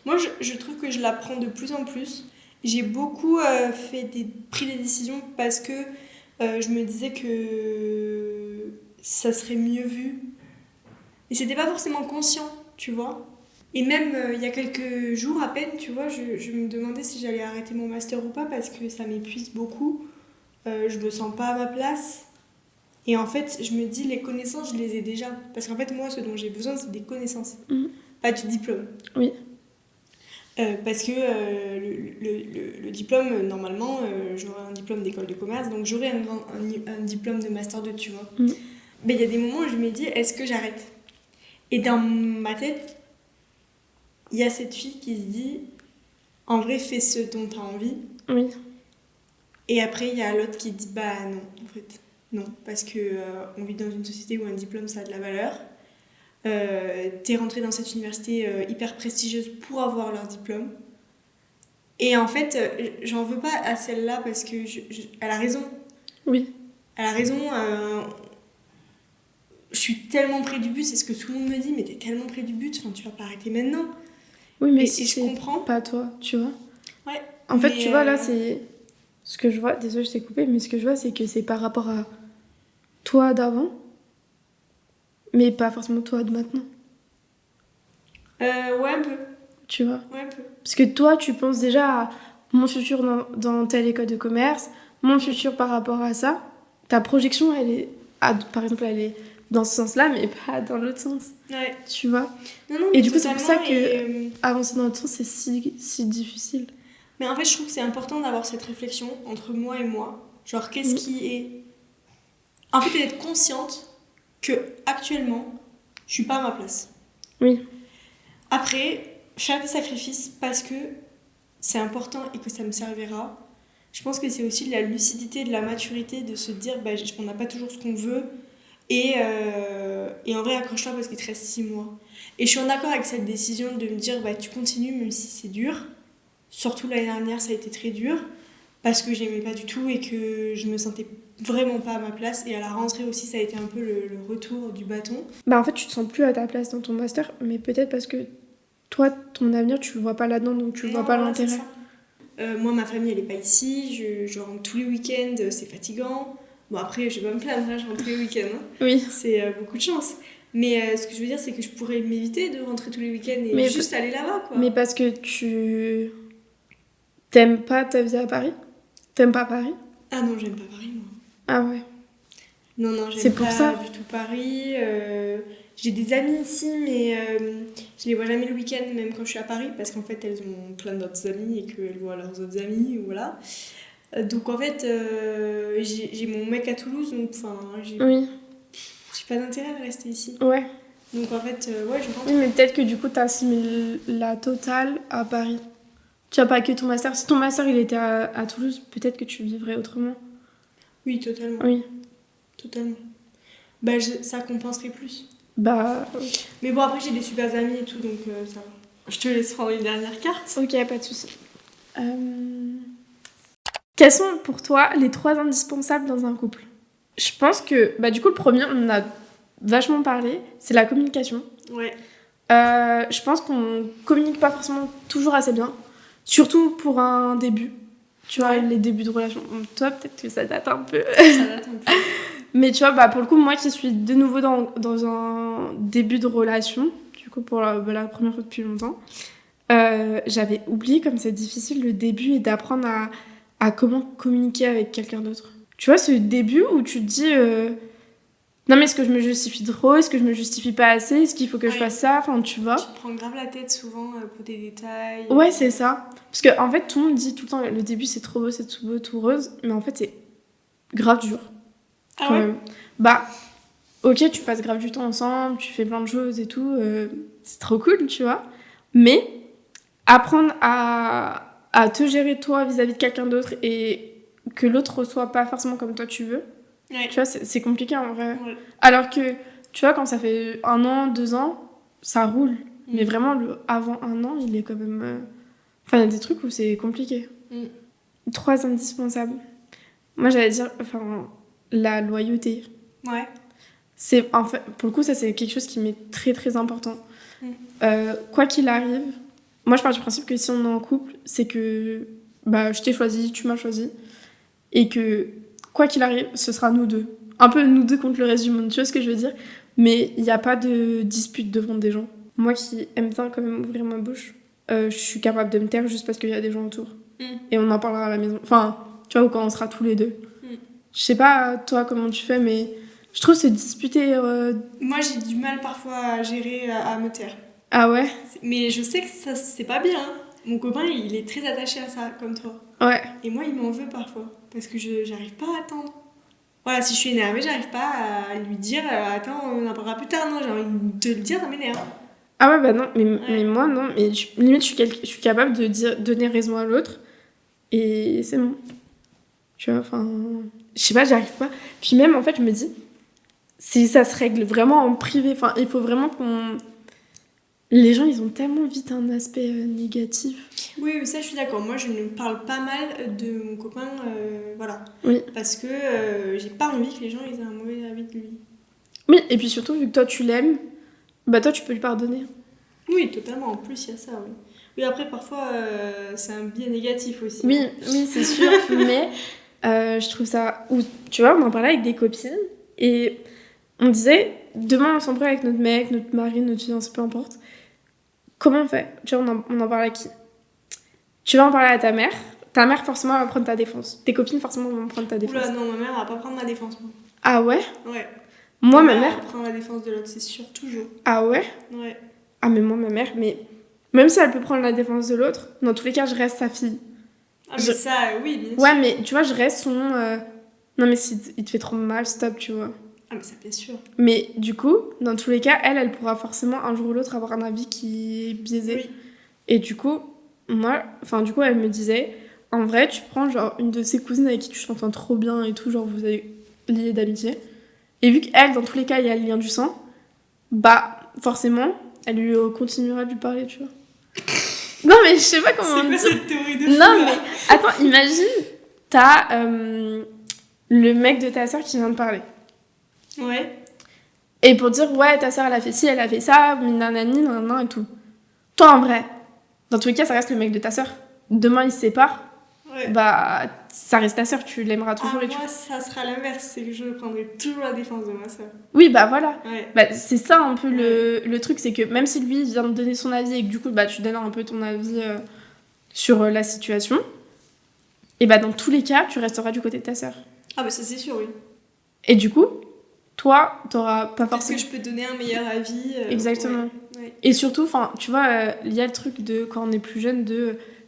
F: Moi, je trouve que je l'apprends de plus en plus. J'ai beaucoup pris des décisions parce que je me disais que ça serait mieux vu. Et c'était pas forcément conscient, tu vois. Et même il y a quelques jours à peine, tu vois, je me demandais si j'allais arrêter mon master ou pas parce que ça m'épuise beaucoup. Je me sens pas à ma place. Et en fait, je me dis, les connaissances, je les ai déjà. Parce qu'en fait, moi, ce dont j'ai besoin, c'est des connaissances. Pas du diplôme.
G: Oui.
F: Parce que le diplôme, normalement, j'aurai un diplôme d'école de commerce, donc j'aurai un diplôme de master 2, tu vois. Mais il y a des moments où je me dis, est-ce que j'arrête? Et dans ma tête, il y a cette fille qui se dit, en vrai, fais ce dont tu as envie.
G: Oui.
F: Et après, il y a l'autre qui dit, bah non, en fait, non. Parce que on vit dans une société où un diplôme, ça a de la valeur. T'es rentrée dans cette université hyper prestigieuse pour avoir leur diplôme. Et en fait, j'en veux pas à celle-là parce que elle a raison.
G: Oui.
F: Elle a raison. Je suis tellement près du but, c'est ce que tout le monde me dit, mais t'es tellement près du but, enfin, tu vas pas arrêter maintenant.
G: Oui, mais
F: et
G: si
F: je comprends.
G: Pas toi, tu vois.
F: Ouais.
G: En fait, tu vois, là, c'est... Ce que je vois, désolée, je t'ai coupé, mais ce que je vois, c'est que c'est par rapport à toi d'avant, mais pas forcément toi de maintenant.
F: Ouais, un peu.
G: Tu vois.
F: Ouais, un peu.
G: Parce que toi, tu penses déjà à mon futur dans telle école de commerce, mon futur par rapport à ça. Ta projection, elle est... par exemple, elle est dans ce sens-là, mais pas dans l'autre sens.
F: Ouais.
G: Tu vois.
F: Non,
G: et du coup, c'est pour ça que
F: et,
G: avancer dans l'autre sens, c'est si difficile.
F: Mais en fait, je trouve que c'est important d'avoir cette réflexion entre moi et moi. Genre, qu'est-ce qui est... En fait, d'être consciente que actuellement, je suis pas à ma place.
G: Oui.
F: Après, faire des sacrifices parce que c'est important et que ça me servira. Je pense que c'est aussi de la lucidité, de la maturité, de se dire on n'a pas toujours ce qu'on veut. Et en vrai, accroche-toi parce qu'il te reste 6 mois. Et je suis en accord avec cette décision de me dire tu continues même si c'est dur. Surtout l'année dernière, ça a été très dur parce que j'aimais pas du tout et que je me sentais vraiment pas à ma place. Et à la rentrée aussi, ça a été un peu le retour du bâton.
G: En fait, tu te sens plus à ta place dans ton master, mais peut-être parce que toi, ton avenir, tu le vois pas là-dedans, donc tu vois pas l'intérêt.
F: Moi, ma famille, elle est pas ici. Je rentre tous les week-ends, c'est fatigant. Bon, après, je vais pas me plaindre, je rentre tous les week-ends.
G: Oui.
F: C'est beaucoup de chance. Mais ce que je veux dire, c'est que je pourrais m'éviter de rentrer tous les week-ends et juste aller là-bas, quoi.
G: Mais parce que tu t'aimes pas ta vie à Paris? T'aimes pas Paris?
F: Ah non, j'aime pas Paris, moi.
G: Ah ouais.
F: Non, j'aime pas du tout Paris. J'ai des amis ici, mais je les vois jamais le week-end, même quand je suis à Paris, parce qu'en fait, elles ont plein d'autres amis et qu'elles voient leurs autres amis, voilà. Donc en fait, j'ai mon mec à Toulouse, donc j'ai pas d'intérêt à rester ici.
G: Ouais.
F: Donc en fait, je rentre.
G: Oui, mais peut-être que du coup, t'assimiles la totale à Paris. Tu as pas que ton master. Si ton master il était à Toulouse, peut-être que tu vivrais autrement.
F: Oui, totalement.
G: Oui.
F: Totalement. ça compenserait plus.
G: Bah,
F: Mais bon, après, j'ai des super amis et tout, donc ça va. Je te laisse prendre une dernière carte.
G: ok, pas de souci. Quels sont pour toi les 3 indispensables dans un couple? Je pense que, du coup, le premier, on en a vachement parlé, c'est la communication.
F: Ouais.
G: Je pense qu'on communique pas forcément toujours assez bien, surtout pour un début. Tu vois, les débuts de relation. Toi, peut-être que ça date un peu.
F: Ça date un peu.
G: Mais tu vois, pour le coup, moi qui suis de nouveau dans un début de relation, du coup, pour la première fois depuis longtemps, j'avais oublié comme c'est difficile le début et d'apprendre à comment communiquer avec quelqu'un d'autre. Tu vois, ce début où tu te dis non, mais est-ce que je me justifie trop? Est-ce que je me justifie pas assez? Est-ce qu'il faut que je fasse ça? Enfin, tu vois.
F: Tu te prends grave la tête souvent pour des détails.
G: Ouais, c'est ça. Parce que en fait, tout le monde dit tout le temps le début c'est trop beau, c'est tout beau, tout rose, mais en fait, c'est grave dur.
F: Ah
G: Quand
F: ouais?
G: même. Ok, tu passes grave du temps ensemble, tu fais plein de choses et tout, c'est trop cool, tu vois. Mais apprendre à te gérer toi vis-à-vis de quelqu'un d'autre et que l'autre soit pas forcément comme toi tu veux, tu vois, c'est compliqué en vrai.
F: Ouais.
G: Alors que, tu vois, quand ça fait 1 an, 2 ans, ça roule. Mais vraiment, avant 1 an, il est quand même... Enfin, il y a des trucs où c'est compliqué. 3 indispensables. Moi, j'allais dire, la loyauté.
F: Ouais.
G: C'est, en fait, pour le coup, ça, c'est quelque chose qui m'est très, très important. Quoi qu'il arrive, moi, je pars du principe que si on est en couple, c'est que je t'ai choisi, tu m'as choisi. Et que, quoi qu'il arrive, ce sera nous deux. Un peu nous deux contre le reste du monde, tu vois ce que je veux dire? Mais il n'y a pas de dispute devant des gens. Moi qui aime bien quand même ouvrir ma bouche, je suis capable de me taire juste parce qu'il y a des gens autour. Et on en parlera à la maison. Enfin, tu vois, ou quand on sera tous les deux. Je sais pas, toi, comment tu fais, mais je trouve se disputer...
F: Moi, j'ai du mal parfois à gérer, à me taire.
G: Ah ouais?
F: Mais je sais que ça, c'est pas bien. Mon copain, il est très attaché à ça, comme toi.
G: Ouais.
F: Et moi, il m'en veut parfois. Parce que j'arrive pas à attendre. Voilà, si je suis énervée, j'arrive pas à lui dire attends, on en parlera plus tard. Non, j'ai envie de te le dire, ça m'énerve.
G: Ah ouais, non, mais moi, non. Mais limite, je suis capable de donner raison à l'autre. Et c'est bon. Tu vois, je sais pas, j'arrive pas. Puis même, en fait, je me dis, si ça se règle vraiment en privé, il faut vraiment qu'on... Les gens, ils ont tellement vite un aspect négatif.
F: Oui, ça, je suis d'accord. Moi, je me parle pas mal de mon copain, voilà.
G: Oui.
F: Parce que j'ai pas envie que les gens aient un mauvais avis de lui.
G: Oui, et puis surtout, vu que toi, tu l'aimes, toi, tu peux lui pardonner.
F: Oui, totalement. En plus, il y a ça, oui. Oui, après, parfois, c'est un biais négatif aussi.
G: Oui, c'est sûr. Mais je trouve ça... Tu vois, on en parlait avec des copines et on disait, demain, on s'embrouille avec notre mec, notre mari, notre fiancé, peu importe. Comment on fait? Tu vois, on en parle à qui? Tu vas en parler à ta mère. Ta mère, forcément, va prendre ta défense. Tes copines, forcément, vont prendre ta défense.
F: Oula, non, ma mère va pas prendre ma défense, moi.
G: Ah ouais?
F: Ouais.
G: Moi, ma mère...
F: prend la défense de l'autre, c'est sûr, toujours.
G: Ah ouais?
F: Ouais.
G: Ah, mais moi, ma mère, mais... Même si elle peut prendre la défense de l'autre, dans tous les cas, je reste sa fille.
F: Ah, mais ça, oui, bien sûr.
G: Ouais, mais tu vois, je reste son... Non, mais si il te fait trop mal, stop, tu vois.
F: Ah, mais ça, bien sûr.
G: Mais du coup, dans tous les cas, elle pourra forcément un jour ou l'autre avoir un avis qui est biaisé.
F: Oui.
G: Et du coup, elle me disait, en vrai, tu prends genre une de ses cousines avec qui tu t'entends trop bien et tout, genre vous avez lié d'amitié. Et vu qu'elle, dans tous les cas, il y a le lien du sang, forcément, elle lui continuera de lui parler, tu vois. Non, mais je sais pas comment
F: c'est
G: dire.
F: quoi cette théorie de fou,
G: Non,
F: là
G: mais attends, imagine, t'as le mec de ta soeur qui vient de parler.
F: Ouais.
G: Et pour dire, ouais, ta soeur, elle a fait ci, elle a fait ça, nanani, nanana et tout. Toi, en vrai, dans tous les cas, ça reste le mec de ta soeur. Demain, ils se séparent.
F: Ouais.
G: Ça reste ta soeur, tu l'aimeras toujours.
F: Moi, ça sera l'inverse, c'est que je prendrai toujours la défense de ma soeur.
G: Oui, voilà.
F: Ouais.
G: C'est ça un peu le truc, c'est que même si lui vient de donner son avis et que du coup, tu donnes un peu ton avis sur la situation, et dans tous les cas, tu resteras du côté de ta soeur.
F: Ah, bah ça, c'est sûr, oui.
G: Et du coup, toi, t'auras pas forcément...
F: Est-ce que je peux donner un meilleur avis
G: Exactement.
F: Ouais.
G: Et surtout, tu vois, il y a le truc de quand on est plus jeune,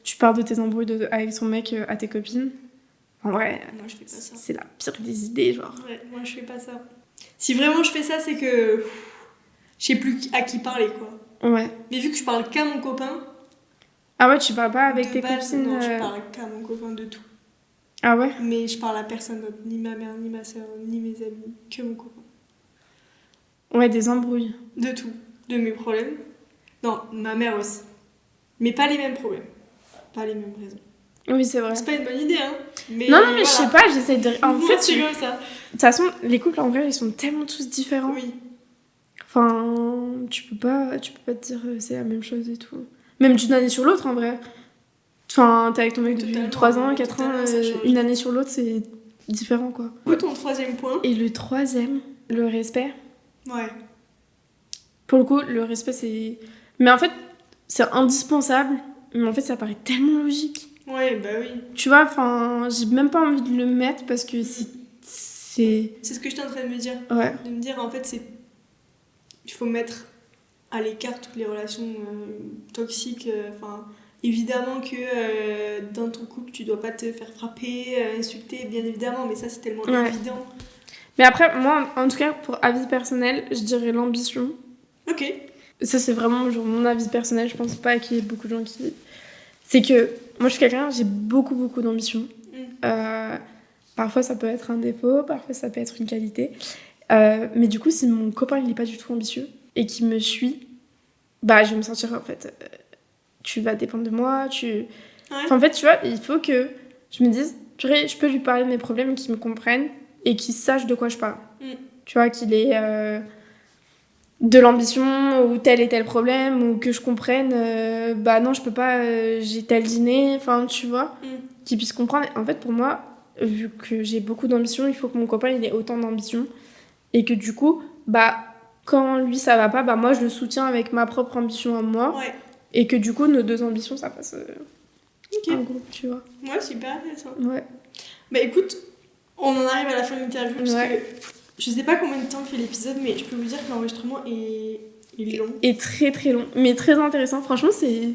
G: tu parles de tes embrouilles avec son mec à tes copines. En vrai,
F: moi, je fais pas ça.
G: C'est la pire des idées, genre.
F: Ouais, moi, je fais pas ça. Si vraiment je fais ça, c'est que je sais plus à qui parler, quoi.
G: Ouais.
F: Mais vu que je parle qu'à mon copain...
G: Ah ouais, tu parles pas avec tes
F: base,
G: copines
F: Non, je parle qu'à mon copain de tout.
G: Ah ouais?
F: Mais je parle à personne d'autre, ni ma mère, ni ma soeur, ni mes amis, que mon copain.
G: Ouais, des embrouilles.
F: De tout. De mes problèmes. Non, ma mère aussi. Mais pas les mêmes problèmes. Pas les mêmes raisons.
G: Oui, c'est vrai.
F: C'est pas une bonne idée, hein. Mais
G: Non, mais
F: voilà.
G: je sais pas, j'essaie de... En
F: Moi,
G: fait,
F: c'est comme ça.
G: de toute façon, les couples, en vrai, ils sont tellement tous différents.
F: Oui.
G: Enfin, tu peux pas te dire c'est la même chose et tout. Même d'une année sur l'autre, en vrai. Enfin, t'es avec ton mec depuis
F: Totalement,
G: 3 ans, 4 ans,
F: totalement, ça change.
G: une année sur l'autre, c'est différent, quoi.
F: Du coup, ton troisième point.
G: Et le troisième, le respect.
F: Ouais.
G: Pour le coup, le respect, c'est... Mais en fait, c'est indispensable. Mais en fait, ça paraît tellement logique.
F: Ouais, bah oui.
G: Tu vois, enfin, j'ai même pas envie de le mettre parce que c'est...
F: C'est ce que j'étais en train de me dire.
G: Ouais.
F: De me dire, en fait, c'est... Il faut mettre à l'écart toutes les relations toxiques. Enfin, évidemment que dans ton couple, tu dois pas te faire frapper, insulter, bien évidemment. Mais ça, c'est tellement
G: Ouais.
F: évident.
G: Mais après, moi, en tout cas, pour avis personnel, je dirais l'ambition.
F: Ok.
G: Ça, c'est vraiment genre, mon avis personnel. Je pense pas qu'il y ait beaucoup de gens qui... C'est que moi, je suis quelqu'un, j'ai beaucoup d'ambition. Parfois, ça peut être un défaut, parfois, ça peut être une qualité. Mais du coup, si mon copain, il est pas du tout ambitieux et qu'il me suit, bah, je vais me sentir, en fait, tu vas dépendre de moi,
F: Ouais.
G: Enfin, en fait, tu vois, il faut que je me dise, purée, je peux lui parler de mes problèmes, qu'il me comprenne et qu'il sache de quoi je parle. Tu vois, qu'il ait de l'ambition ou tel et tel problème ou que je comprenne, bah non, je peux pas, j'ai tel dîner, enfin, tu vois, qu'il puisse comprendre. En fait, pour moi, vu que j'ai beaucoup d'ambition, il faut que mon copain, il ait autant d'ambition et que du coup, bah, quand lui, ça va pas, bah moi, je le soutiens avec ma propre ambition à moi
F: Ouais.
G: et que du coup, nos deux ambitions, ça fasse
F: Ok.
G: un groupe, tu vois.
F: Ouais, super intéressant.
G: Ouais.
F: Bah écoute, on en arrive à la fin de l'interview parce
G: Ouais.
F: que je sais pas combien de temps fait l'épisode, mais je peux vous dire que l'enregistrement est long.
G: Et très long, mais très intéressant. Franchement, c'est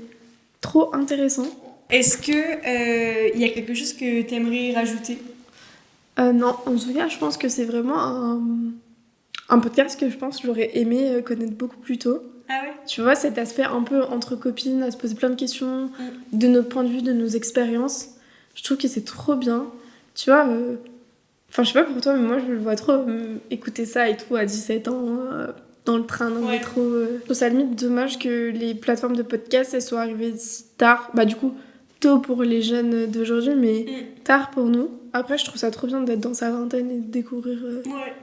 G: trop intéressant.
F: Est-ce que y a quelque chose que t'aimerais rajouter?
G: Non, en tout cas, je pense que c'est vraiment un podcast que je pense que j'aurais aimé connaître beaucoup plus tôt.
F: Ah ouais?
G: Tu vois, cet aspect un peu entre copines, à se poser plein de questions, de notre point de vue, de nos expériences. Je trouve que c'est trop bien. Tu vois, enfin, je sais pas pour toi, mais moi, je le vois trop écouter ça et tout à 17 ans, dans le train, dans le métro. Je trouve ça limite dommage que les plateformes de podcast, elles soient arrivées si tard. Bah, du coup, tôt pour les jeunes d'aujourd'hui, mais tard pour nous. Après, je trouve ça trop bien d'être dans sa vingtaine et de découvrir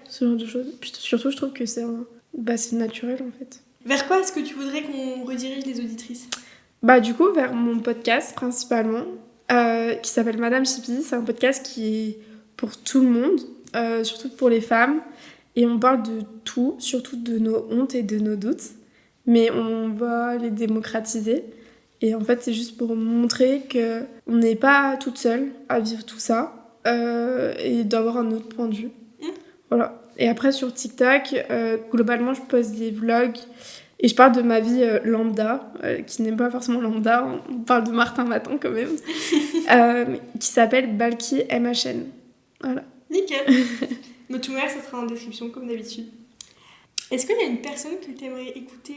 G: ce genre de choses. Puis, surtout, je trouve que c'est c'est naturel, en fait.
F: Vers quoi est-ce que tu voudrais qu'on redirige les auditrices?
G: Bah, du coup, vers mon podcast, principalement, qui s'appelle Madame Chippy. C'est un podcast qui est pour tout le monde, surtout pour les femmes. Et on parle de tout, surtout de nos hontes et de nos doutes. Mais on va les démocratiser. Et en fait, c'est juste pour montrer qu'on n'est pas toute seule à vivre tout ça. Et d'avoir un autre point de vue. Voilà. Et après, sur TikTok, globalement, je poste des vlogs. Et je parle de ma vie lambda, qui n'est pas forcément lambda. On parle de Martin Matin quand même. Qui s'appelle Balki MHN. Voilà.
F: Nickel. Mais tout ça sera en description comme d'habitude. Est-ce qu'il y a une personne que tu aimerais écouter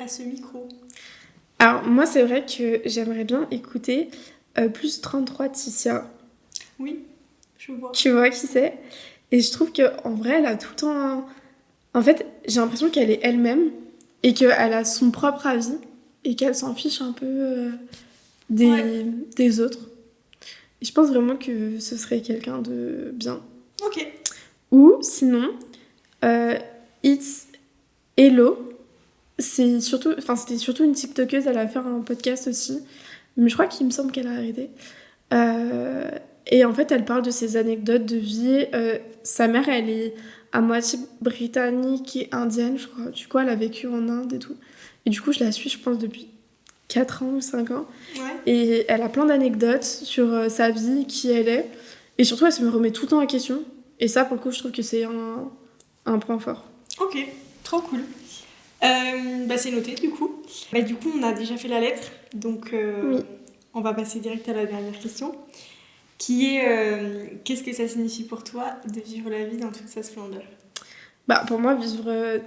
F: à ce micro?
G: Alors moi c'est vrai que j'aimerais bien écouter plus 33 Ticia.
F: Oui, je vois.
G: Tu vois qui c'est? Et je trouve qu'en vrai elle a tout le temps... En fait j'ai l'impression qu'elle est elle-même et qu'elle a son propre avis et qu'elle s'en fiche un peu des autres. Et je pense vraiment que ce serait quelqu'un de bien.
F: Ok.
G: Ou sinon, It's Hello. C'était surtout une TikTokeuse, elle a fait un podcast aussi. Mais je crois qu'il me semble qu'elle a arrêté. Et en fait, elle parle de ses anecdotes de vie. Sa mère, elle est à moitié britannique et indienne, je crois. Du coup, elle a vécu en Inde et tout. Et du coup, je la suis, je pense, depuis 4 ans ou 5 ans.
F: Ouais.
G: Et elle a plein d'anecdotes sur sa vie, qui elle est. Et surtout, elle se me remet tout le temps en question. Et ça, pour le coup, je trouve que c'est un point fort.
F: Ok, trop cool. C'est noté, du coup. Du coup, on a déjà fait la lettre. Donc,
G: Oui.
F: On va passer direct à la dernière question. Qui est, qu'est-ce que ça signifie pour toi de vivre la vie dans toute sa splendeur?
G: Bah, pour moi, vivre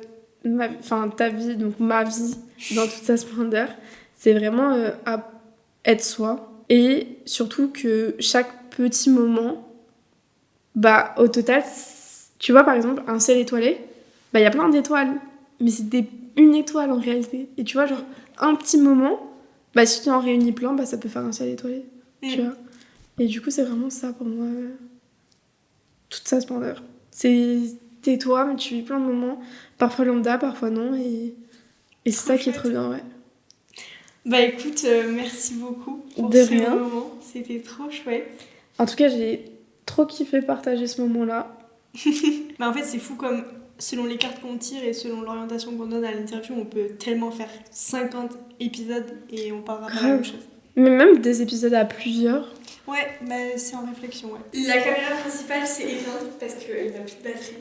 G: ta vie, donc ma vie, dans toute sa splendeur, c'est vraiment être soi. Et surtout que chaque petit moment, au total, tu vois, par exemple, un ciel étoilé, bah il y a plein d'étoiles, mais c'est une étoile en réalité. Et tu vois, genre, un petit moment, bah si tu en réunis plein, bah ça peut faire un ciel étoilé, tu vois. Et du coup, c'est vraiment ça pour moi, toute sa splendeur. T'es toi, mais tu vis plein de moments, parfois lambda, parfois non, et c'est ça qui est trop bien, ouais.
F: Bah écoute, merci beaucoup pour
G: De
F: ce
G: rien.
F: moment, c'était trop chouette.
G: En tout cas, j'ai trop kiffé partager ce moment-là.
F: Bah en fait, c'est fou comme selon les cartes qu'on tire et selon l'orientation qu'on donne à l'interview, on peut tellement faire 50 épisodes et on parlera pas de la même chose.
G: Mais même des épisodes à plusieurs.
F: Ouais, bah c'est en réflexion, ouais. La caméra principale s'est éteinte parce qu'elle n'a plus de batterie.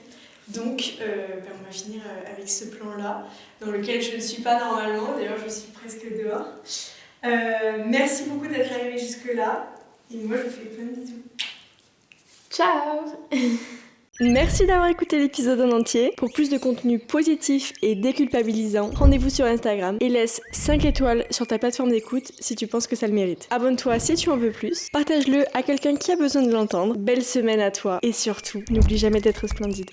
F: Donc, on va finir avec ce plan-là, dans lequel je ne suis pas normalement. D'ailleurs, je suis presque dehors. Merci beaucoup d'être arrivé jusque-là. Et moi, je vous fais plein de bisous.
G: Ciao!
A: Merci d'avoir écouté l'épisode en entier. Pour plus de contenu positif et déculpabilisant, rendez-vous sur Instagram et laisse 5 étoiles sur ta plateforme d'écoute si tu penses que ça le mérite. Abonne-toi si tu en veux plus, partage-le à quelqu'un qui a besoin de l'entendre. Belle semaine à toi et surtout, n'oublie jamais d'être splendide.